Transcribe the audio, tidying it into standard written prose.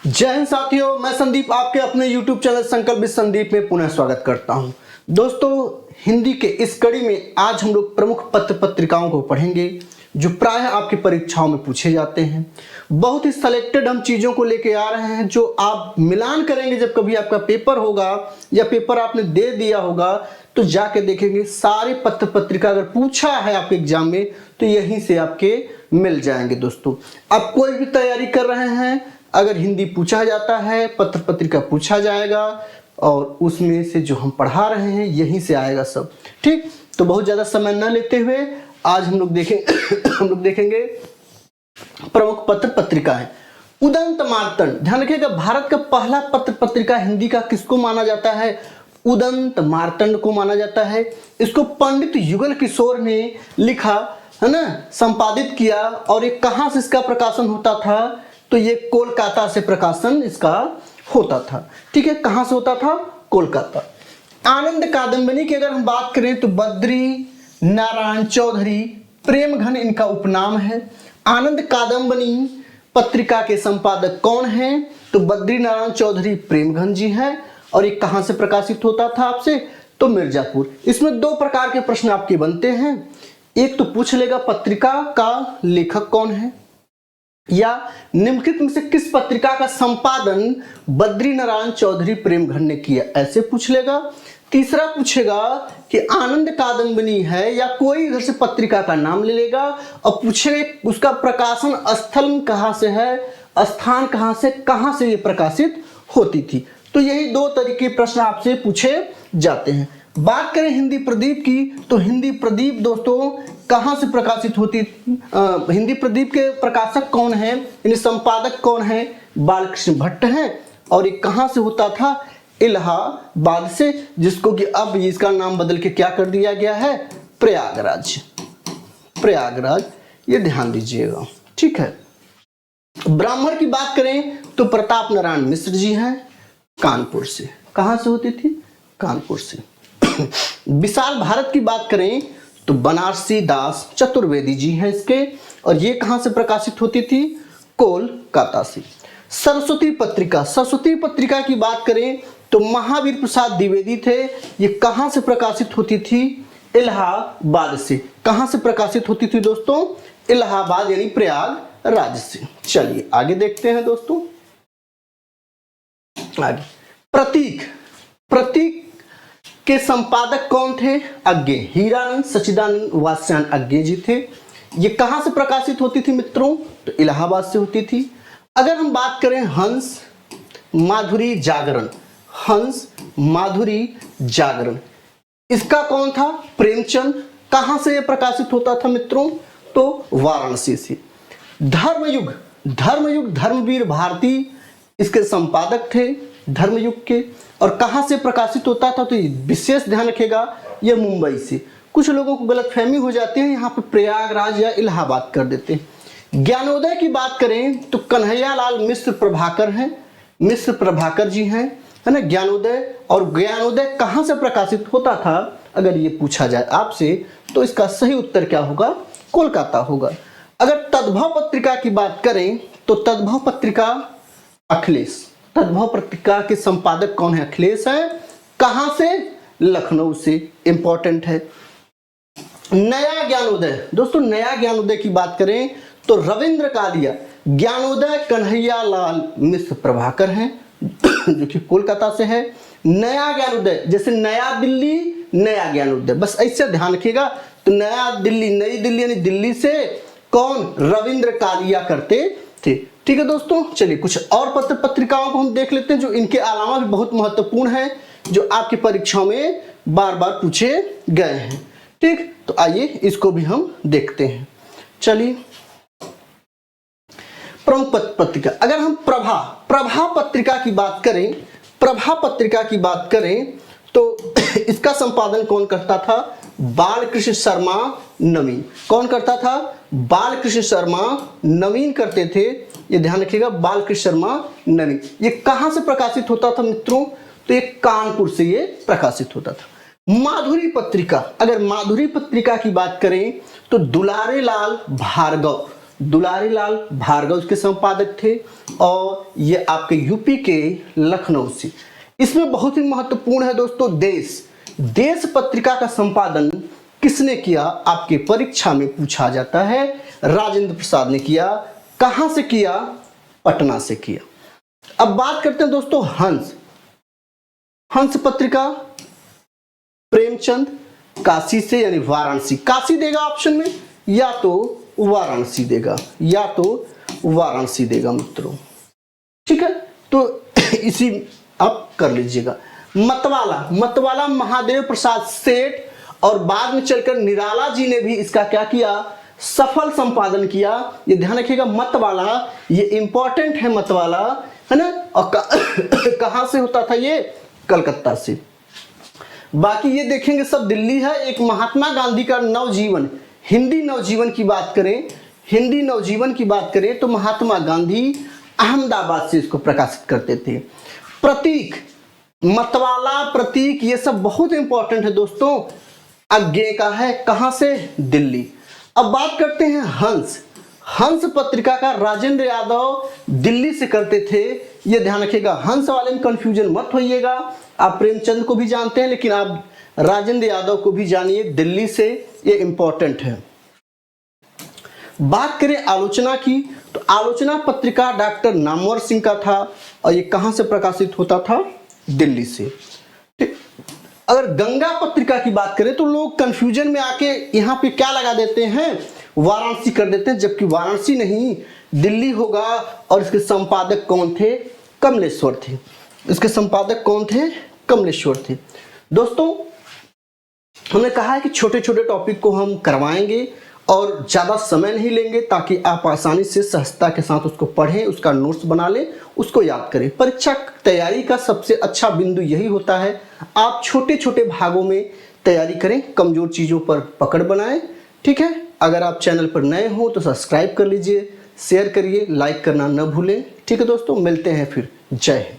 जय हिंद साथियों, मैं संदीप आपके अपने YouTube चैनल संकल्प विद संदीप में पुनः स्वागत करता हूं। दोस्तों, हिंदी के इस कड़ी में आज हम लोग प्रमुख पत्र पत्रिकाओं को पढ़ेंगे जो प्रायः आपकी परीक्षाओं में पूछे जाते हैं। बहुत ही सिलेक्टेड हम चीज़ों को लेके आ रहे हैं जो आप मिलान करेंगे जब कभी आपका पेपर होगा या पेपर आपने दे दिया होगा तो जाके देखेंगे सारे पत्र पत्रिका अगर पूछा है आपके एग्जाम में तो यहीं से आपके मिल जाएंगे। दोस्तों, आप कोई भी तैयारी कर रहे हैं, अगर हिंदी पूछा जाता है, पत्र पत्रिका पूछा जाएगा और उसमें से जो हम पढ़ा रहे हैं यहीं से आएगा सब। ठीक, तो बहुत ज़्यादा समय न लेते हुए आज हम लोग देखेंगे प्रमुख पत्र पत्रिकाएं। उदंत मार्तंड, ध्यान रखिएगा, भारत का पहला पत्र पत्रिका हिंदी का किसको माना जाता है? उदंत मार्तंड को माना जाता है। इसको पंडित युगल किशोर ने लिखा है ना, संपादित किया। और ये कहाँ से इसका प्रकाशन होता था? तो ये कोलकाता से प्रकाशन इसका होता था। ठीक है, कहाँ से होता था? कोलकाता। आनंद कादंबनी की अगर हम बात करें तो बद्री नारायण चौधरी प्रेमघन इनका उपनाम है। आनंद कादंबनी पत्रिका के संपादक कौन हैं? तो बद्री नारायण चौधरी प्रेमघन जी हैं। और ये कहाँ से प्रकाशित होता था आपसे? तो मिर्जापुर। इसमें दो प्रकार के प्रश्न आपके बनते हैं। एक तो पूछ लेगा पत्रिका का लेखक कौन है, या निम्नलिखित में से किस पत्रिका का संपादन बद्री नारायण चौधरी प्रेमघन ने किया, ऐसे पूछ लेगा। तीसरा पूछेगा कि आनंद कादंबनी है या कोई इधर से पत्रिका का नाम ले लेगा और पूछेगा उसका प्रकाशन स्थल कहाँ से है, स्थान कहाँ से ये प्रकाशित होती थी। तो यही दो तरीके प्रश्न आपसे पूछे जाते हैं। बात करें हिंदी प्रदीप की तो हिंदी प्रदीप दोस्तों कहाँ से प्रकाशित होती थी? हिंदी प्रदीप के प्रकाशक कौन है, यानी संपादक कौन है? बालकृष्ण भट्ट हैं। और ये कहाँ से होता था? इलाहाबाद से, जिसको कि अब इसका नाम बदल के क्या कर दिया गया है? प्रयागराज। प्रयागराज, ये ध्यान दीजिएगा। ठीक है, ब्राह्मण की बात करें तो प्रताप नारायण मिश्र जी हैं, कानपुर से। कहाँ से होती थी? कानपुर से। विशाल भारत की बात करें तो बनारसी दास चतुर्वेदी जी हैं इसके, और ये कहां से प्रकाशित होती थी? कोलकाता से। सरस्वती पत्रिका की बात करें तो महावीर प्रसाद द्विवेदी थे। ये कहां से प्रकाशित होती थी? इलाहाबाद से। कहां से प्रकाशित होती थी दोस्तों? इलाहाबाद यानी प्रयागराज से। चलिए आगे देखते हैं दोस्तों। आगे प्रतीक के संपादक कौन थे? अज्ञे, हीरानंद सच्चिदानंद वात्स्यायन अज्ञे जी थे। ये कहां से प्रकाशित होती थी मित्रों? तो इलाहाबाद से होती थी। अगर हम बात करें हंस माधुरी जागरण, इसका कौन था? प्रेमचंद। कहां से यह प्रकाशित होता था मित्रों? तो वाराणसी से। धर्मयुग धर्मवीर भारती इसके संपादक थे धर्मयुग के। और कहां से प्रकाशित होता था? तो विशेष ध्यान रखिएगा, यह मुंबई से। कुछ लोगों को गलतफहमी हो जाती है, यहाँ पे प्रयागराज या इलाहाबाद कर देते हैं। ज्ञानोदय की बात करें तो कन्हैयालाल मिश्र प्रभाकर जी हैं, है ना, ज्ञानोदय। और ज्ञानोदय कहां से प्रकाशित होता था अगर ये पूछा जाए आपसे तो इसका सही उत्तर क्या होगा? कोलकाता होगा। अगर तद्भव पत्रिका की बात करें तो तद्भव पत्रिका के संपादक कौन है? अखिलेश है। कहां से? लखनऊ से। इंपॉर्टेंट है। नया ज्ञानोदय, दोस्तों नया ज्ञानोदय की बात करें तो रविंद्र कालिया, ज्ञानोदय कन्हैयालाल मिश्र प्रभाकर हैं जो कि कोलकाता से है। नया ज्ञानोदय जैसे नया दिल्ली, नया ज्ञानोदय, बस ऐसे ध्यान रखिएगा। तो नया दिल्ली, नई दिल्ली यानी दिल्ली से कौन? रविंद्र कालिया करते थे। ठीक है दोस्तों, चलिए कुछ और पत्र पत्रिकाओं को हम देख लेते हैं जो इनके अलावा भी बहुत महत्वपूर्ण है, जो आपकी परीक्षाओं में बार बार पूछे गए हैं। ठीक, तो आइए इसको भी हम देखते हैं। चलिए, प्रमुख पत्रिका, अगर हम प्रभा पत्रिका की बात करें तो इसका संपादन कौन करता था? बालकृष्ण शर्मा नवीन। कौन करता था? बालकृष्ण शर्मा नवीन करते थे। ये ध्यान रखिएगा, बालकृष्ण शर्मा नवीन। ये कहां से प्रकाशित होता था मित्रों? तो ये कानपुर से ये प्रकाशित होता था। माधुरी पत्रिका, अगर माधुरी पत्रिका की बात करें तो दुलारे लाल भार्गव उसके संपादक थे। और ये आपके यूपी के लखनऊ से। इसमें बहुत ही महत्वपूर्ण है दोस्तों, देश पत्रिका का संपादन किसने किया, आपके परीक्षा में पूछा जाता है। राजेंद्र प्रसाद ने किया। कहां से किया, पटना से किया। अब बात करते हैं दोस्तों हंस पत्रिका, प्रेमचंद काशी से यानी वाराणसी, काशी देगा ऑप्शन में या तो वाराणसी देगा, मित्रों। ठीक है, तो इसी आप कर लीजिएगा। मतवाला महादेव प्रसाद सेठ और बाद में चलकर निराला जी ने भी इसका क्या किया, सफल संपादन किया। ये ध्यान रखिएगा, मतवाला ये इंपॉर्टेंट है, मतवाला है ना। और कहां से होता था ये, कलकत्ता से। बाकी ये देखेंगे सब दिल्ली है। एक महात्मा गांधी का नवजीवन, हिंदी नवजीवन की बात करें तो महात्मा गांधी अहमदाबाद से इसको प्रकाशित करते थे। प्रतीक, मतवाला, प्रतीक, ये सब बहुत इंपॉर्टेंट है दोस्तों। अज्ञे का है, कहां से, दिल्ली। अब बात करते हैं हंस पत्रिका का राजेंद्र यादव दिल्ली से करते थे। ये ध्यान रखिएगा, हंस वाले में कंफ्यूजन मत होइएगा। आप प्रेमचंद को भी जानते हैं, लेकिन आप राजेंद्र यादव को भी जानिए, दिल्ली से, ये इंपॉर्टेंट है। बात करें आलोचना की, तो आलोचना पत्रिका डॉक्टर नामवर सिंह का था और ये कहां से प्रकाशित होता था, दिल्ली से। ठीक। अगर गंगा पत्रिका की बात करें तो लोग कंफ्यूजन में आके यहां पे क्या लगा देते हैं, वाराणसी कर देते हैं, जबकि वाराणसी नहीं, दिल्ली होगा। और इसके संपादक कौन थे, कमलेश्वर थे। इसके संपादक कौन थे, कमलेश्वर थे। दोस्तों हमने कहा है कि छोटे छोटे टॉपिक को हम करवाएंगे और ज़्यादा समय नहीं लेंगे, ताकि आप आसानी से सहजता के साथ उसको पढ़ें, उसका नोट्स बना लें, उसको याद करें। परीक्षा तैयारी का सबसे अच्छा बिंदु यही होता है, आप छोटे छोटे भागों में तैयारी करें, कमज़ोर चीज़ों पर पकड़ बनाएं। ठीक है, अगर आप चैनल पर नए हो तो सब्सक्राइब कर लीजिए, शेयर करिए, लाइक करना न भूलें। ठीक है दोस्तों, मिलते हैं फिर। जय हिंद।